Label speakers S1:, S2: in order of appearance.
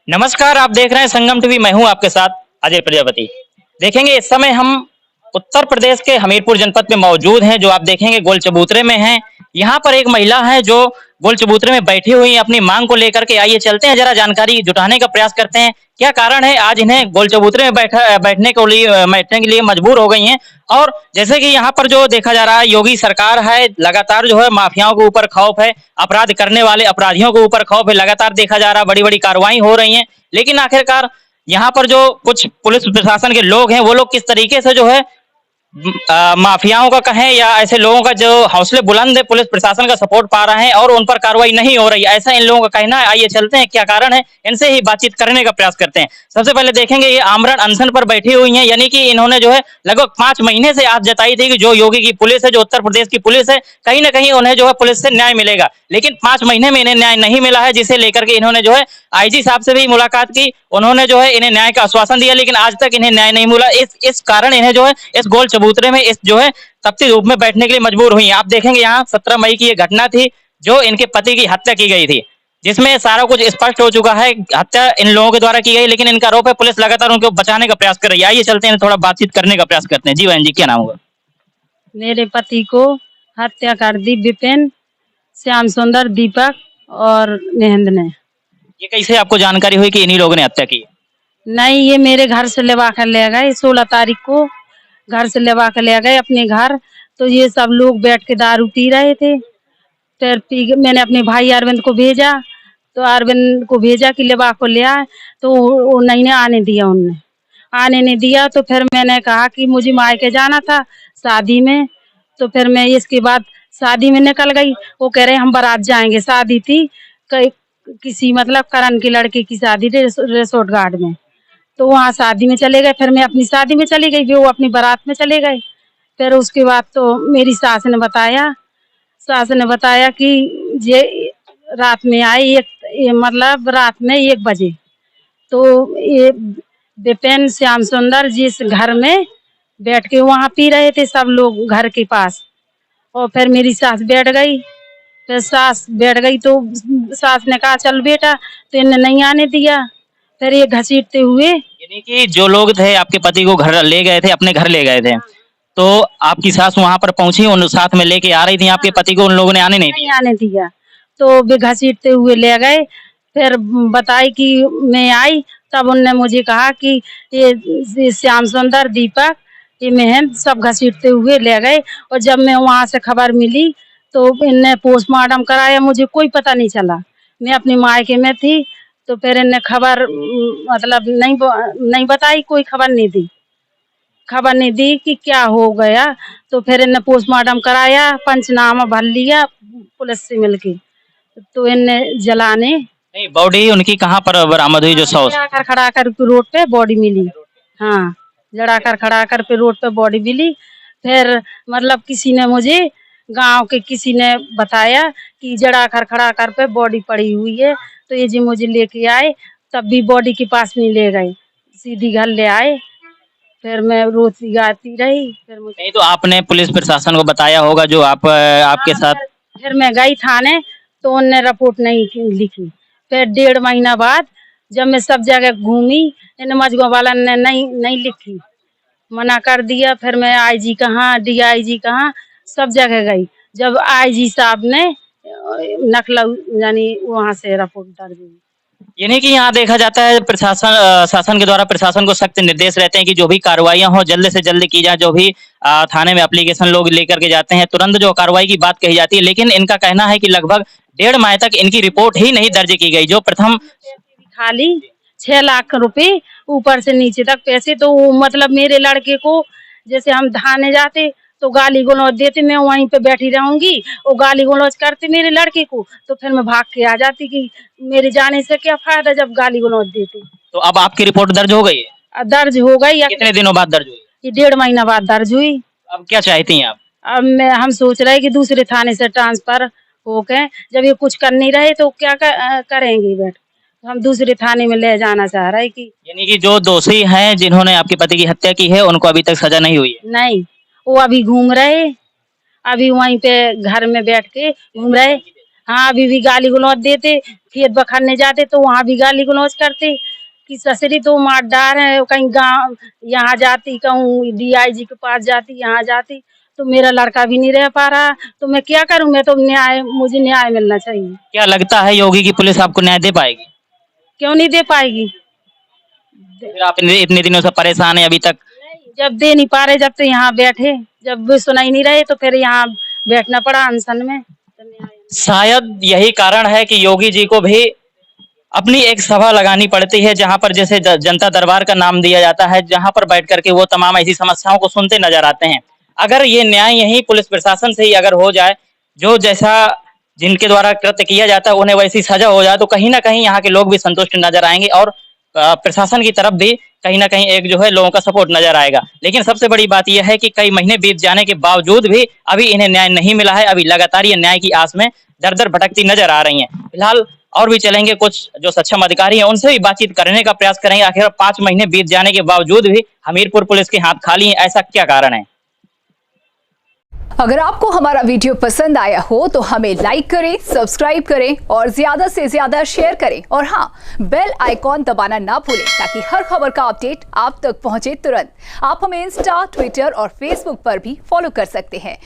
S1: नमस्कार, आप देख रहे हैं संगम टीवी। मैं हूं आपके साथ अजय प्रजापति। देखेंगे इस समय हम उत्तर प्रदेश के हमीरपुर जनपद में मौजूद हैं, जो आप देखेंगे गोल चबूतरे में हैं। यहाँ पर एक महिला है जो गोल चबूतरे में बैठी हुई है अपनी मांग को लेकर के। आइए चलते हैं, जरा जानकारी जुटाने का प्रयास करते हैं। क्या कारण है आज इन्हें गोल चबूतरे में बैठने के लिए मजबूर हो गई हैं। और जैसे कि यहाँ पर जो देखा जा रहा है, योगी सरकार है, लगातार जो है माफियाओं के ऊपर खौफ है, अपराध करने वाले अपराधियों के ऊपर खौफ है। लगातार देखा जा रहा है बड़ी बड़ी कार्रवाई हो रही है, लेकिन आखिरकार यहाँ पर जो कुछ पुलिस प्रशासन के लोग हैं, वो लोग किस तरीके से जो है माफियाओं का कहें या ऐसे लोगों का जो हौसले बुलंद है, पुलिस प्रशासन का सपोर्ट पा रहे हैं और उन पर कार्रवाई नहीं हो रही, ऐसा इन लोगों का कहना है। आइए चलते हैं, क्या कारण है, इनसे ही बातचीत करने का प्रयास करते हैं। सबसे पहले देखेंगे, ये आमरण अनशन पर बैठी हुई हैं, यानी कि इन्होंने जो है लगभग 5 महीने से आस जताई थी कि जो योगी की पुलिस है, जो उत्तर प्रदेश की पुलिस है, कहीं ना कहीं उन्हें जो है पुलिस से न्याय मिलेगा। लेकिन 5 महीने में इन्हें न्याय नहीं मिला है, जिसे लेकर के इन्होंने जो है आईजी साहब से भी मुलाकात की। उन्होंने जो है इन्हें न्याय का आश्वासन दिया, लेकिन आज तक इन्हें न्याय नहीं मिला। इस कारण इन्हें जो है इस गोल चबूतरे में इस जो है तपती धूप में बैठने के लिए मजबूर हुई। आप देखेंगे यहाँ 17 मई की ये घटना थी, जो इनके पति की हत्या की गई थी, जिसमें सारा कुछ स्पष्ट हो चुका है। हत्या इन लोगों के द्वारा की गई, लेकिन इनका आरोप है पुलिस लगातार उनको बचाने का प्रयास कर रही है। आइए चलते हैं, थोड़ा बातचीत करने का प्रयास करते हैं। जी बहन जी, क्या नाम होगा?
S2: मेरे पति को हत्या कर दी विपिन, श्याम सुंदर, दीपक और महेंद्र ने।
S1: ये कैसे आपको जानकारी हुई कि इन्हीं लोगों ने हत्या की?
S2: नहीं, ये मेरे घर से लेवा कर ले गए। 16 तारीख को घर से लेवा कर ले गए अपने घर। तो ये सब लोग बैठ के दारू पी रहे थे। फिर मैंने अपने भाई अरविंद को भेजा, तो अरविंद को भेजा कि लेवा को ले आए, तो वो नहीं आने दिया। उनने आने नहीं दिया। तो फिर मैंने कहा कि मुझे मायके जाना था शादी में। तो फिर मैं इसके बाद शादी में निकल गई। वो कह रहे हम बारात जाएंगे। शादी थी किसी मतलब करण के लड़के की शादी थी रिसोर्ट गार्ड में। तो वहाँ शादी में चले गए। फिर मैं अपनी शादी में चली गई, वो अपनी बारात में चले गए। फिर उसके बाद तो मेरी सास ने बताया कि ये रात में आए, मतलब रात में 1 बजे। तो ये विपिन, श्याम सुंदर जिस घर में बैठ के वहाँ पी रहे थे सब लोग घर के पास। और फिर मेरी सास बैठ गई। फिर सास बैठ गई तो सास ने कहा चल बेटा, तो इन्हें नहीं आने दिया। फिर ये घसीटते हुए,
S1: यानी कि जो लोग थे आपके पति को घर ले गए थे, अपने घर ले गए थे, तो आपकी सास वहां पर पहुंची, उन साथ में लेके आ रही थी आपके पति को, उन लोगों ने आने नहीं
S2: नहीं
S1: दिया?
S2: आने दिया। तो वे घसीटते हुए ले गए। फिर बताई कि मैं आई, तब उनने मुझे कहा कि ये श्याम सुंदर, दीपक, ये महेंद्र सब घसीटते हुए ले गए। और जब मैं वहाँ से खबर मिली तो इनने पोस्टमार्टम कराया, मुझे कोई पता नहीं चला। मैं अपने मायके में थी। तो फिर इनने खबर मतलब नहीं बताई, कोई खबर नहीं दी कि क्या हो गया। तो फिर इनने पोस्टमार्टम कराया, पंचनामा भर लिया पुलिस से मिलके। तो इनने जलाने
S1: नहीं, बॉडी उनकी कहाँ पर बरामद हुई, जो सौ?
S2: जड़ा कर खड़ा कर के रोड पे बॉडी मिली। हाँ, जड़ा कर खड़ा कर पे रोड पे बॉडी मिली। फिर मतलब किसी ने मुझे, गांव के किसी ने बताया कि जड़ा कर खड़ा कर पे बॉडी पड़ी हुई है। तो ये जी मुझे लेके आए, तब भी बॉडी के पास नहीं ले गए, सीधी घर ले आए। फिर मैं रोती गाती रही। फिर मुझे
S1: नहीं, तो आपने पुलिस प्रशासन को बताया होगा जो आपके
S2: हाँ,
S1: साथ?
S2: फिर मैं गई थाने, तो उनने रिपोर्ट नहीं लिखी। फिर 1.5 महीना बाद जब मैं सब जगह घूमी, इन मजगो वाला ने नहीं नहीं लिखी, मना कर दिया। फिर मैं आईजी कहाँ, डीआईजी कहाँ, सब जगह गई। जब आईजी साहब ने नकला यानी वहाँ से रिपोर्ट दर्ज हुई।
S1: यानी कि यहाँ देखा जाता है शासन के द्वारा प्रशासन को सख्त निर्देश रहते हैं कि जो भी कार्रवाइयां हो जल्द से जल्द की जाए। जो भी थाने में एप्लीकेशन लोग लेकर के जाते हैं, तुरंत जो कार्रवाई की बात कही जाती है, लेकिन इनका कहना है कि लगभग 1.5 माह तक इनकी रिपोर्ट ही नहीं दर्ज की गई। जो प्रथम
S2: खाली 6 लाख रुपए ऊपर से नीचे तक पैसे। तो वो मतलब मेरे लड़के को, जैसे हम थाने जाते तो गाली गलौज देते, मैं वहीं पे बैठी रहूंगी, वो गाली गलौज करते मेरे लड़के को। तो फिर मैं भाग के आ जाती कि मेरे जाने से क्या फायदा जब गाली गलौज देते।
S1: तो अब आपकी रिपोर्ट दर्ज हो गई है?
S2: दर्ज हो गई।
S1: कितने दिनों बाद दर्ज हुई?
S2: ये 1.5 महीना बाद दर्ज हुई।
S1: अब क्या चाहती हैं आप?
S2: अब हम सोच रहे कि दूसरे थाने से ट्रांसफर हो गए। जब ये कुछ कर नहीं रहे तो क्या करेंगे बैठ। हम दूसरे थाने में ले जाना चाह रहे कि
S1: यानी कि जो दोषी हैं जिन्होंने आपके पति की हत्या की है, उनको अभी तक सजा नहीं हुई है?
S2: नहीं, वो अभी घूम रहे, अभी वहीं पे घर में बैठ के घूम रहे। हाँ अभी भी गाली गलौज देते, खेत बखरने जाते तो वहाँ भी गाली गलौज करते कि ससुरी तो मार डार है, कहीं गाँव यहाँ जाती, कहूँ DIG के पास जाती, यहाँ जाती, तो मेरा लड़का भी नहीं रह पा रहा, तो मैं क्या करूँ? मैं तो मुझे न्याय मिलना चाहिए।
S1: क्या लगता है योगी की पुलिस आपको न्याय दे पाएगी?
S2: क्यों नहीं दे पाएगी?
S1: फिर आप इतने दिनों से परेशान है अभी तक।
S2: जब दे नहीं पा रहे, जब तो यहाँ बैठे, जब भी सुनाई नहीं रहे तो फिर यहाँ बैठना पड़ा अनशन में।
S1: शायद यही कारण है कि योगी जी को भी अपनी एक सभा लगानी पड़ती है, जहां पर जैसे जनता दरबार का नाम दिया जाता है, जहां पर बैठ करके वो तमाम ऐसी समस्याओं को सुनते नजर आते हैं। अगर ये न्याय यही पुलिस प्रशासन से ही अगर हो जाए, जो जैसा जिनके द्वारा कृत्य किया जाता है उन्हें वैसी सजा हो जाए, तो कहीं ना कहीं यहाँ के लोग भी संतुष्ट नजर आएंगे और प्रशासन की तरफ भी कहीं ना कहीं एक जो है लोगों का सपोर्ट नजर आएगा। लेकिन सबसे बड़ी बात यह है कि कई महीने बीत जाने के बावजूद भी अभी इन्हें न्याय नहीं मिला है। अभी लगातार ये न्याय की आस में दर दर भटकती नजर आ रही हैं। फिलहाल और भी चलेंगे, कुछ जो सक्षम अधिकारी हैं उनसे भी बातचीत करने का प्रयास करेंगे। आखिर 5 महीने बीत जाने के बावजूद भी हमीरपुर पुलिस के हाथ खाली हैं, ऐसा क्या कारण है?
S3: अगर आपको हमारा वीडियो पसंद आया हो तो हमें लाइक करें, सब्सक्राइब करें और ज्यादा से ज्यादा शेयर करें और हाँ, बेल आइकॉन दबाना ना भूलें ताकि हर खबर का अपडेट आप तक पहुंचे तुरंत। आप हमें इंस्टा, ट्विटर और फेसबुक पर भी फॉलो कर सकते हैं।